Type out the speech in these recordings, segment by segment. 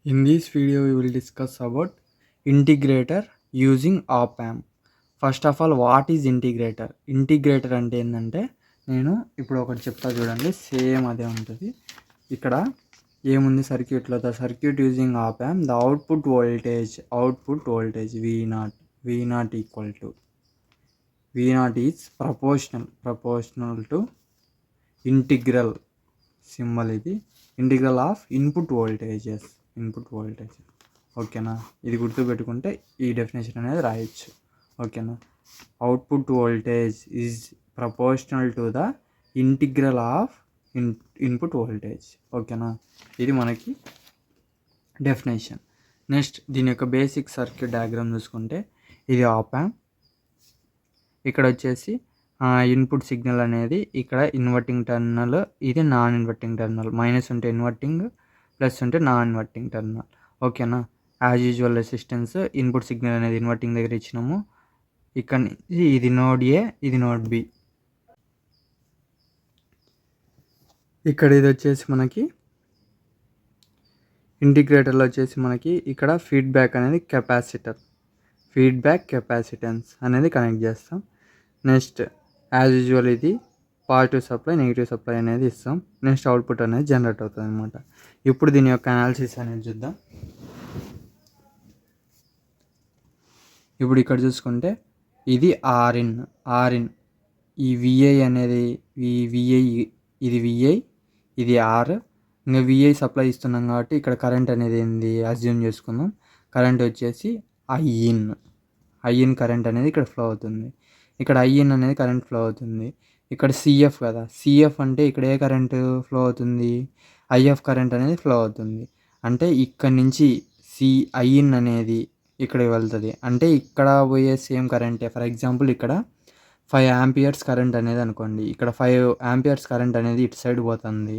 In this video, we will discuss about integrator using op amp. First of all what is integrator? Integrator అంటే ఏంటంటే నేను ఇప్పుడు ఒకటి చెప్తా చూడండి, సేమ్ అదే ఉంటుంది. ఇక్కడ ఏముంది సర్క్యూట్లో, the circuit using op amp, the output voltage V naught equal to V naught is proportional to integral symbol, ఇది ఇంటిగ్రల్ ఆఫ్ ఇన్పుట్ వోల్టేజ్. ఓకేనా, ఇది గుర్తుపెట్టుకుంటే ఈ డెఫినేషన్ అనేది రాయొచ్చు. ఓకేనా, output voltage is proportional to the integral of input voltage. ఓకేనా, ఇది మనకి డెఫినేషన్. నెక్స్ట్ దీని యొక్క బేసిక్ సర్క్యూట్ డయాగ్రామ్ చూసుకుంటే, ఇది ఆప్ యాంప్, ఇక్కడ వచ్చేసి ఇన్పుట్ సిగ్నల్ అనేది ఇక్కడ ఇన్వర్టింగ్ టెర్మినల్, ఇది నాన్ ఇన్వర్టింగ్ టెర్మినల్. మైనస్ ఉంటే ఇన్వర్టింగ్, ప్లస్ ఉంటే నాన్ ఇన్వర్టింగ్ టెర్మినల్. ఓకేనా, as usual resistance input signal అనేది ఇన్వర్టింగ్ దగ్గర ఇచ్చినాము. ఇక్కడ నుంచి ఇది నోడ్ ఏ, ఇది నోడ్ బి. ఇక్కడ ఇది వచ్చేసి మనకి ఇంటిగ్రేటర్లో వచ్చేసి మనకి ఇక్కడ ఫీడ్బ్యాక్ అనేది ఫీడ్బ్యాక్ కెపాసిటెన్స్ అనేది కనెక్ట్ చేస్తాం. నెక్స్ట్ యాజ్ యూజువల్ ఇది పాజిటివ్ సప్లై, నెగిటివ్ సప్లై అనేది ఇస్తాం. నెక్స్ట్ అవుట్పుట్ అనేది జనరేట్ అవుతుంది అనమాట. ఇప్పుడు దీని యొక్క అనాలిసిస్ అనేది చూద్దాం. ఇప్పుడు ఇక్కడ చూసుకుంటే ఇది ఆర్ఇన్, ఈ విఐ అనేది ఇది విఐ, ఇది ఆర్. ఇంకా విఐ సప్లై ఇస్తున్నాం కాబట్టి ఇక్కడ కరెంట్ అనేది ఏంది అజ్యూమ్ చేసుకుందాం. కరెంట్ వచ్చేసి ఐఇన్ కరెంట్ అనేది ఇక్కడ ఫ్లో అవుతుంది. ఇక్కడ ఐఇన్ అనేది కరెంట్ ఫ్లో అవుతుంది. ఇక్కడ సిఎఫ్ కదా, సిఎఫ్ అంటే ఇక్కడ ఏ కరెంటు ఫ్లో అవుతుంది, ఐఎఫ్ కరెంట్ అనేది ఫ్లో అవుతుంది. అంటే ఇక్కడ నుంచి ఐఇన్ అనేది ఇక్కడికి వెళ్తుంది. అంటే ఇక్కడ పోయే సేమ్ కరెంటే. ఫర్ ఎగ్జాంపుల్ ఇక్కడ 5 ఆంపియర్స్ కరెంట్ అనేది అనుకోండి, ఇక్కడ 5 ఆంపియర్స్ కరెంట్ అనేది ఇటు సైడ్ పోతుంది.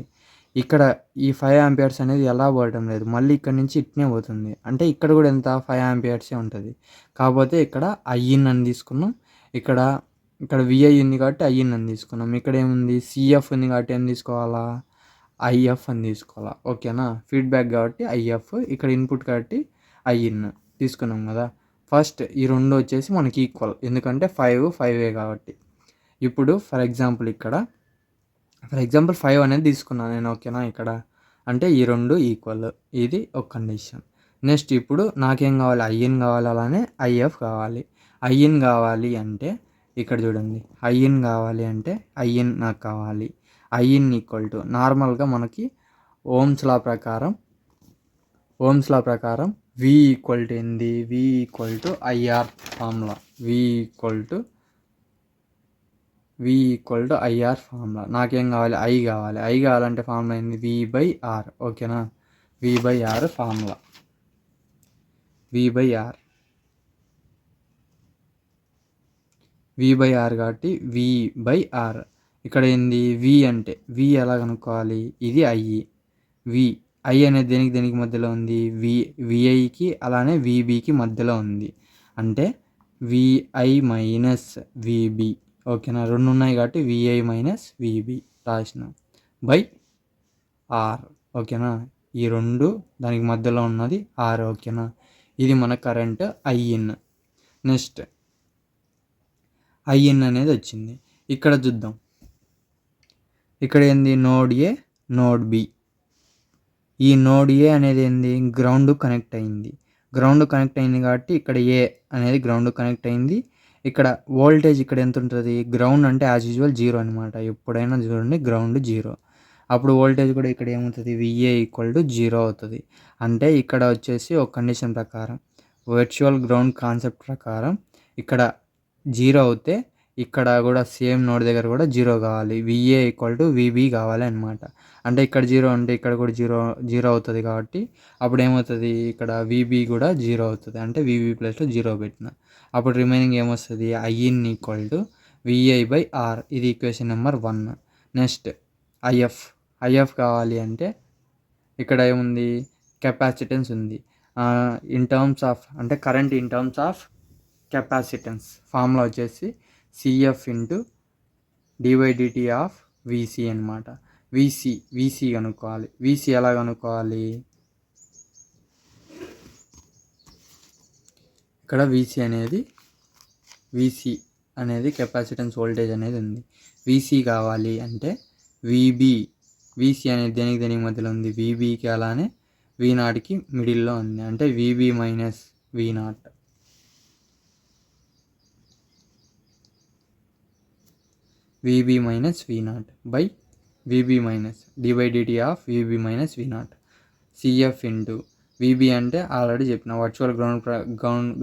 ఇక్కడ ఈ 5 ఆంపియర్స్ అనేది ఎలా పోవటం లేదు, మళ్ళీ ఇక్కడ నుంచి ఇట్నే పోతుంది. అంటే ఇక్కడ కూడా ఎంత 5 ఆంపియర్సే ఉంటుంది. కాకపోతే ఇక్కడ ఐఇన్ అని తీసుకున్నాం, ఇక్కడ విఐ ఉంది కాబట్టి ఐఇన్ అని తీసుకున్నాం. ఇక్కడ ఏముంది సిఎఫ్ ఉంది కాబట్టి ఏం తీసుకోవాలా, ఐఎఫ్ అని తీసుకోవాలా. ఓకేనా, ఫీడ్బ్యాక్ కాబట్టి ఐఎఫ్, ఇక్కడ ఇన్పుట్ కాబట్టి ఐఇన్ తీసుకున్నాం కదా. ఫస్ట్ ఈ రెండు వచ్చేసి మనకి ఈక్వల్, ఎందుకంటే 5 కాబట్టి. ఇప్పుడు ఫర్ ఎగ్జాంపుల్ 5 అనేది తీసుకున్నాను నేను. ఓకేనా, ఇక్కడ అంటే ఈ రెండు ఈక్వల్, ఇది ఒక కండిషన్. నెక్స్ట్ ఇప్పుడు నాకేం కావాలి, ఐఇన్ కావాలి, అలానే ఐఎఫ్ కావాలి. ఐఇన్ కావాలి అంటే ఇక్కడ చూడండి, ఐఇన్ కావాలి అంటే ఐఇన్ నాకు కావాలి. ఐఇన్ ఈక్వల్ టు నార్మల్గా మనకి ఓమ్స్ లా ప్రకారం వి ఈక్వల్ టు ఏంది, V equal to IR formula. V equal to IR formula. నాకేం కావాలి, ఐ కావాలంటే ఫార్ములా ఏంది, వి బై ఆర్. ఓకేనా, V by R formula, V by R కాబట్టి వి బై ఆర్. ఇక్కడ ఏంది వి అంటే, వి ఎలా కనుక్కోవాలి, ఇది ఐ అనేది దేనికి మధ్యలో ఉంది, విఐకి అలానే విబికి మధ్యలో ఉంది. అంటే విఐ మైనస్ విబి. ఓకేనా, రెండు ఉన్నాయి కాబట్టి విఐ మైనస్ విబి రాసిన బై ఆర్. ఓకేనా, ఈ రెండు దానికి మధ్యలో ఉన్నది ఆర్. ఓకేనా, ఇది మన కరెంట్ ఐఇన్. నెక్స్ట్ ఐఇన్ అనేది వచ్చింది. ఇక్కడ చూద్దాం, ఇక్కడ ఏంది నోడ్ ఏ, నోడ్ బి. ఈ నోడ్ ఏ అనేది ఏంది గ్రౌండ్ కనెక్ట్ అయింది కాబట్టి ఇక్కడ ఏ అనేది గ్రౌండ్ కనెక్ట్ అయింది. ఇక్కడ వోల్టేజ్ ఇక్కడ ఎంత ఉంటుంది, గ్రౌండ్ అంటే యాజ్ యూజువల్ 0 అనమాట. ఎప్పుడైనా చూడండి గ్రౌండ్ 0, అప్పుడు వోల్టేజ్ కూడా ఇక్కడ ఏమవుతుంది, విఏ ఈక్వల్ టు 0 అవుతుంది. అంటే ఇక్కడ వచ్చేసి ఒక కండిషన్ ప్రకారం, వర్చువల్ గ్రౌండ్ కాన్సెప్ట్ ప్రకారం ఇక్కడ 0 అవుతే ఇక్కడ కూడా సేమ్ నోడ్ దగ్గర కూడా 0 కావాలి, విఏ ఈక్వల్ టు విబి కావాలి అనమాట. అంటే ఇక్కడ 0 అంటే ఇక్కడ కూడా 0 అవుతుంది కాబట్టి అప్పుడు ఏమవుతుంది, ఇక్కడ విబి కూడా 0 అవుతుంది. అంటే విబి ప్లస్లో 0 పెట్టిన అప్పుడు రిమైనింగ్ ఏమొస్తుంది, I in equal to VI by R. ఇది ఈక్వేషన్ నెంబర్ 1. నెక్స్ట్ ఐఎఫ్ కావాలి అంటే ఇక్కడ ఏముంది, కెపాసిటెన్స్ ఉంది. ఇన్ టర్మ్స్ ఆఫ్ అంటే current in terms of capacitance formula వచ్చేసి సిఎఫ్ ఇంటూ డివైడిటీ ఆఫ్ విసి అనమాట. విసి కనుక్కోవాలి. విసి ఎలా కనుక్కోవాలి, ఇక్కడ వీసీ అనేది కెపాసిటెన్స్ వోల్టేజ్ అనేది ఉంది. వీసీ కావాలి అంటే వీసీ అనేది దేనికి మధ్యలో ఉంది, వీబీకి అలానే V0కి మిడిల్లో ఉంది. అంటే VB minus V0 by VB minus d/dt of VB minus V0 CF into VB అంటే ఆల్రెడీ చెప్పిన వర్చువల్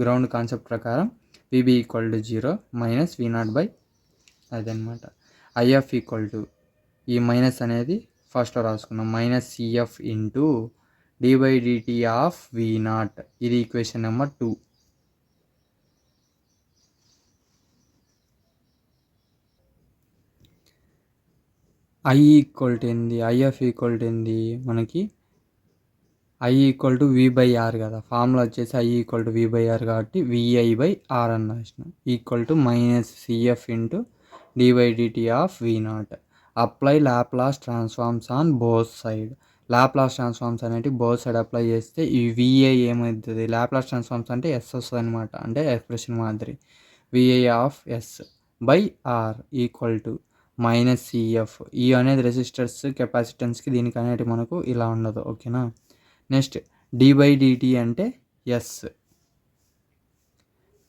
గ్రౌండ్ కాన్సెప్ట్ ప్రకారం VB equal to 0 minus V0 by అదనమాట. IF ఈక్వల్ టు ఈ మైనస్ అనేది ఫస్ట్లో రాసుకున్నాం, minus CF into d/dt of V0. ఇది equation number 2. IF equal to ఏంది మనకి, I ఈక్వల్ టు V/R కదా, ఫార్ములా వచ్చేసి I ఈక్వల్ టు V/R కాబట్టి VI/R అని రాసిన equal to minus CF into d/dt of V0. Apply Laplace transforms on both side. Laplace transforms అనేవి both side apply చేస్తే ఈ VI ఏమవుతుంది, లాప్లాస్ ట్రాన్స్ఫార్మ్స్ అంటే S వస్తుంది అనమాట, అంటే ఎక్స్ప్రెషన్ మాదిరి VI of S/R equal to minus CF. ఈ అనేది రెసిస్టర్స్ కెపాసిటెన్స్కి దీనికి అనేది మనకు ఇలా ఉండదు. ఓకేనా. నెక్స్ట్ d/dt అంటే S,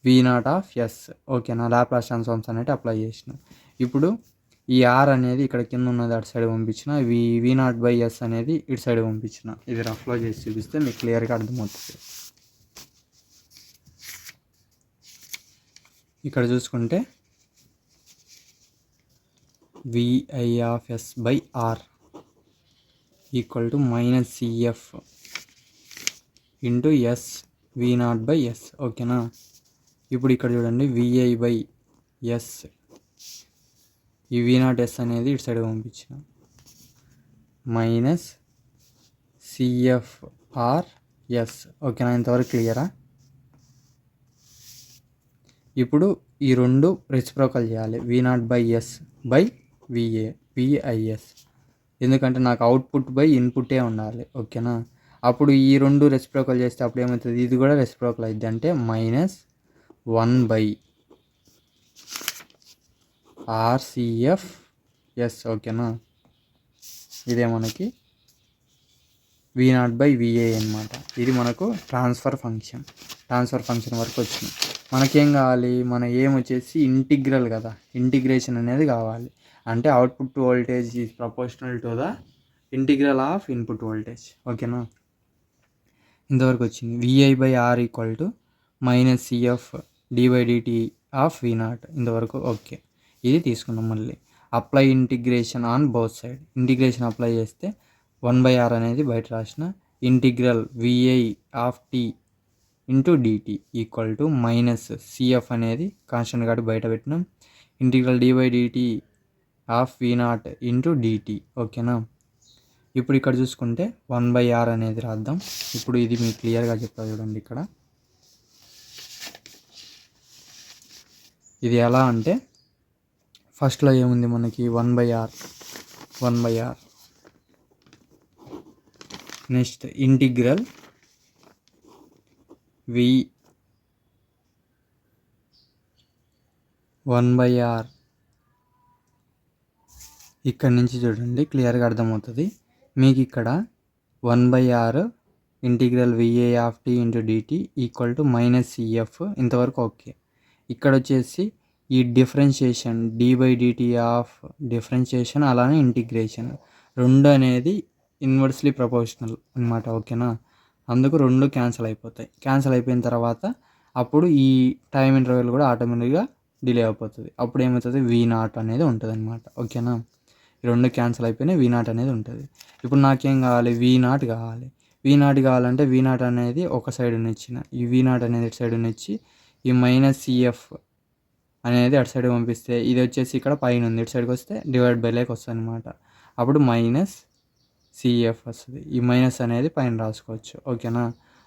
V0 ఆఫ్ S. ఓకేనా. లాప్లాస్ ట్రాన్స్ఫార్మ్స్ అనేవి అప్లై చేసిన. ఇప్పుడు ఈ R అనేది ఇక్కడ కింద ఉన్నది అటు సైడ్ పంపించిన, V0/S అనేది ఇటు సైడ్ పంపించిన. ఇది రఫ్లో చేసి చూపిస్తే మీకు క్లియర్గా అర్థమవుతుంది. ఇక్కడ చూసుకుంటే VI of S/R equal to minus CF into S V0/S. ఓకేనా. ఇప్పుడు ఇక్కడ చూడండి VI/S, ఈ V0S అనేది ఇటు సైడ్ పంపించిన, మైనస్ CFRS. ఓకేనా. ఇంతవరకు క్లియరా. ఇప్పుడు ఈ రెండు రెసిప్రోకల్ చేయాలి, V0/S బై VIS. ఎందుకంటే నాకు అవుట్పుట్ బై ఇన్పుటే ఉండాలి. ఓకేనా. అప్పుడు ఈ రెండు రెసిప్రోకల్ చేస్తే అప్పుడు ఏమవుతుంది, ఇది కూడా రెసిప్రోకల్ అవుతుంది, అంటే మైనస్ 1/RCFS. ఓకేనా. ఇదే మనకి V0/VI అనమాట. ఇది మనకు ట్రాన్స్ఫర్ ఫంక్షన్ వరకు వచ్చింది. మనకేం కావాలి, మన ఏం వచ్చేసి ఇంటిగ్రల్ కదా, ఇంటిగ్రేషన్ అనేది కావాలి. అంటే output voltage is proportional to the integral of input voltage. ఓకేనా. ఇంతవరకు వచ్చింది. VI/R equal to minus CF d/dt of V0. ఇంతవరకు ఓకే. ఇది తీసుకున్నాం. మళ్ళీ apply integration on both side. Integration apply చేస్తే 1/R అనేది బయట రాసిన, integral VI of t into dt equal to minus CF అనేది కాన్స్టెంట్ కాబట్టి బయట పెట్టినాం, integral d/dt of V0 into dt. ఓకేనా. ఇప్పుడు ఇక్కడ చూసుకుంటే 1/R అనేది రాద్దాం. ఇప్పుడు ఇది మీకు క్లియర్గా చెప్తా చూడండి. ఇక్కడ ఇది ఎలా అంటే ఫస్ట్లో ఏముంది మనకి 1/R. Next integral V1/R. ఇక్కడ నుంచి చూడండి క్లియర్గా అర్థమవుతుంది మీకు. ఇక్కడ 1/R integral VI of t into dt equal to minus CF. ఇంతవరకు ఓకే. ఇక్కడ వచ్చేసి ఈ డిఫరెన్షియేషన్ d/dt ఆఫ్ డిఫరెన్షియేషన్ అలానే ఇంటిగ్రేషన్ రెండు అనేది ఇన్వర్స్లీ ప్రపోర్షనల్ అనమాట. ఓకేనా. అందుకు రెండు క్యాన్సిల్ అయిపోతాయి. క్యాన్సిల్ అయిపోయిన తర్వాత అప్పుడు ఈ టైం ఇంటర్వెల్ కూడా ఆటోమేటిక్గా డిలే అయిపోతుంది. అప్పుడు ఏమవుతుంది, V0 అనేది ఉంటుంది అనమాట. ఓకేనా. ఈ రెండు క్యాన్సిల్ అయిపోయినాయి, V0 అనేది ఉంటుంది. ఇప్పుడు నాకేం కావాలి, V0 కావాలి. V0 కావాలంటే V0 అనేది ఒక సైడ్ ఇచ్చిన, ఈ V0 అనేది ఇటు సైడ్ ఇచ్చి ఈ మైనస్ CF అనేది అటు సైడ్ పంపిస్తే ఇది వచ్చేసి ఇక్కడ పైన ఉంది, ఇటు సైడ్కి వస్తే డివైడ్ బై లేక్ వస్తుంది అనమాట. అప్పుడు మైనస్ CF వస్తుంది. ఈ మైనస్ అనేది పైన రాసుకోవచ్చు. ఓకేనా.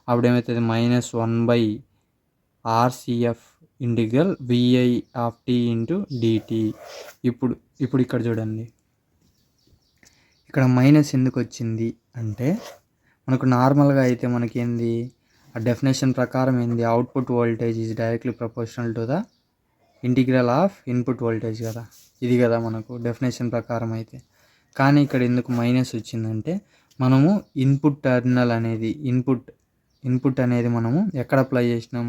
అప్పుడు ఏమవుతుంది, minus 1/RCF integral VI of t into dt. ఇప్పుడు ఇక్కడ చూడండి, ఇక్కడ మైనస్ ఎందుకు వచ్చింది అంటే మనకు నార్మల్గా అయితే మనకేంది ఆ డెఫినేషన్ ప్రకారం ఏంది, output voltage is directly proportional to the integral of input voltage కదా, ఇది కదా మనకు డెఫినేషన్ ప్రకారం అయితే. కానీ ఇక్కడ ఎందుకు మైనస్ వచ్చిందంటే, మనము ఇన్పుట్ టెర్మినల్ అనేది ఇన్పుట్ అనేది మనము ఎక్కడ అప్లై చేసినాం,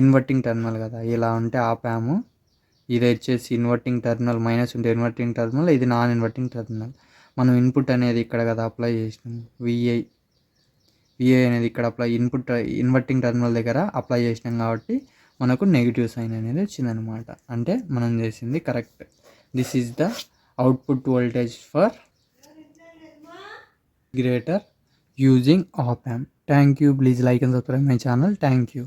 ఇన్వర్టింగ్ టెర్మినల్ కదా. ఇలా ఉంటే ఆపాము, ఇది వచ్చేసి ఇన్వర్టింగ్ టెర్మినల్, మైనస్ ఉంటే ఇన్వర్టింగ్ టెర్మినల్, ఇది నాన్ ఇన్వర్టింగ్ టెర్మినల్. మనం ఇన్పుట్ అనేది ఇక్కడ కదా అప్లై చేసినాం, విఐ అనేది ఇక్కడ ఇన్వర్టింగ్ టెర్మినల్ దగ్గర అప్లై చేసినాం కాబట్టి మనకు నెగిటివ్ సైన్ అనేది వచ్చిందనమాట. అంటే మనం చేసింది correct. This is the output voltage for greater using op amp. Thank you. Please like and subscribe my channel. Thank you.